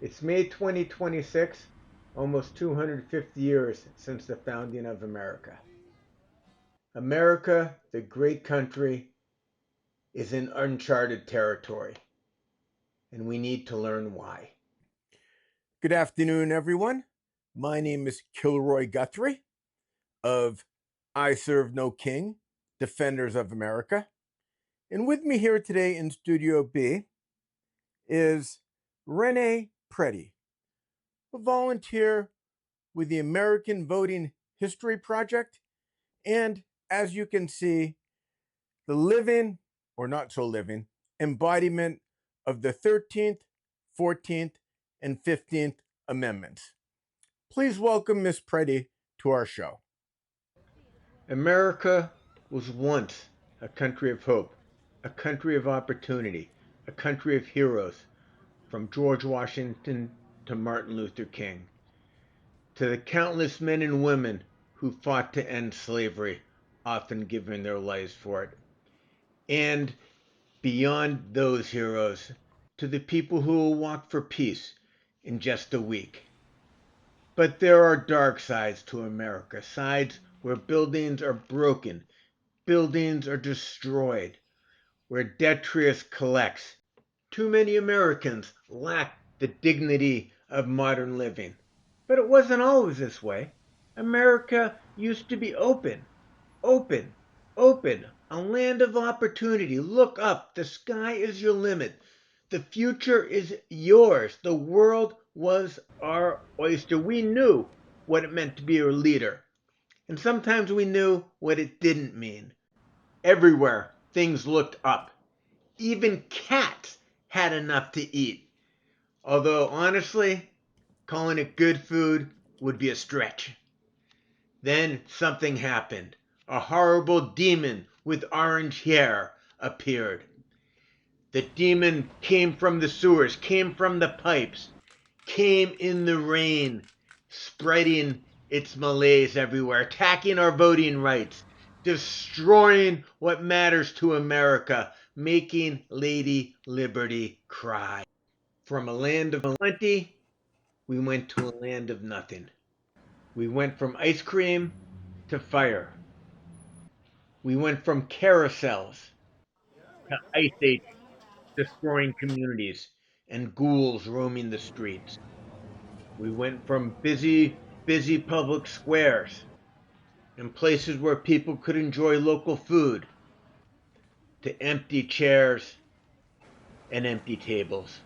It's May 2026, almost 250 years since the founding of America. America, the great country, is in uncharted territory, and we need to learn why. Good afternoon, everyone. My name is Kilroy Guthrie of I Serve No King, Defenders of America. And with me here today in Studio B is Renee Preddy, a volunteer with the American Voting History Project. And as you can see, the living, or not so living, embodiment of the 13th, 14th, and 15th Amendments. Please welcome Miss Preddy to our show. America was once a country of hope, a country of opportunity, a country of heroes, from George Washington to Martin Luther King, to the countless men and women who fought to end slavery, often giving their lives for it. And beyond those heroes, to the people who will walk for peace in just a week. But there are dark sides to America, sides where buildings are broken, buildings are destroyed, where detritus collects. Too many Americans lack the dignity of modern living. But it wasn't always this way. America used to be open, open, open, a land of opportunity. Look up, the sky is your limit. The future is yours. The world was our oyster. We knew what it meant to be a leader. And sometimes we knew what it didn't mean. Everywhere, things looked up. Even cats had enough to eat. Although, honestly, calling it good food would be a stretch. Then something happened. A horrible demon with orange hair appeared. The demon came from the sewers, came from the pipes, came in the rain, spreading its malaise everywhere, attacking our voting rights, destroying what matters to America, making Lady Liberty cry. From a land of plenty, we went to a land of nothing. We went from ice cream to fire. We went from carousels to ice age, destroying communities and ghouls roaming the streets. We went from busy public squares and places where people could enjoy local food to empty chairs and empty tables.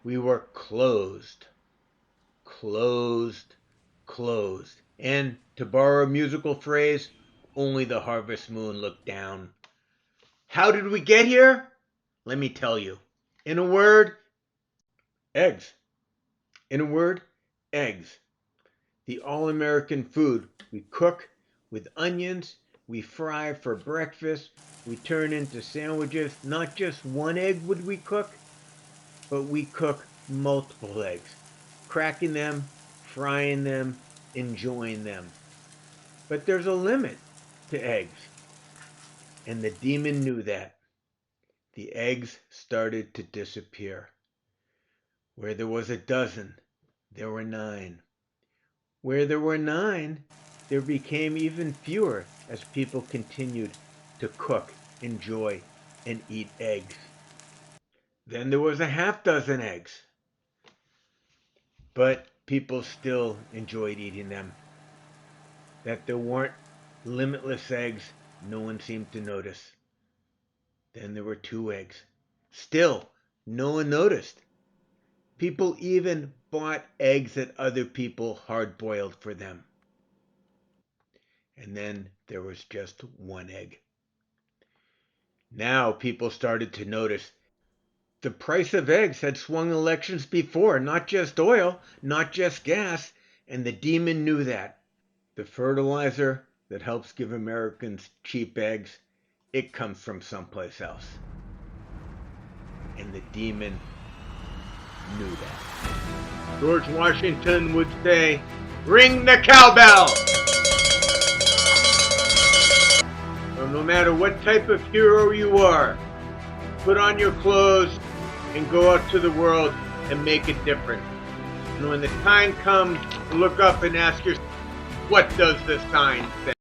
We were closed, closed, closed. And to borrow a musical phrase, only the harvest moon looked down. How did we get here? Let me tell you. In a word, eggs. In a word, eggs. The all-American food we cook with onions, we fry for breakfast, we turn into sandwiches. Not just one egg would we cook, but we cook multiple eggs, cracking them, frying them, enjoying them. But there's a limit to eggs, and the demon knew that. The eggs started to disappear. Where there was a dozen, there were 9. Where there were 9, there became even fewer as people continued to cook, enjoy, and eat eggs. Then there was a half dozen eggs, but people still enjoyed eating them. That there weren't limitless eggs, no one seemed to notice. Then there were 2 eggs. Still, no one noticed. People even bought eggs that other people hard-boiled for them. And then there was just 1 egg. Now people started to notice the price of eggs had swung elections before, not just oil, not just gas, and the demon knew that. The fertilizer that helps give Americans cheap eggs, it comes from someplace else. And the demon knew that. George Washington would say, "Ring the cowbell!" So no matter what type of hero you are, put on your clothes and go out to the world and make a difference. And when the time comes, look up and ask yourself, what does the sign say?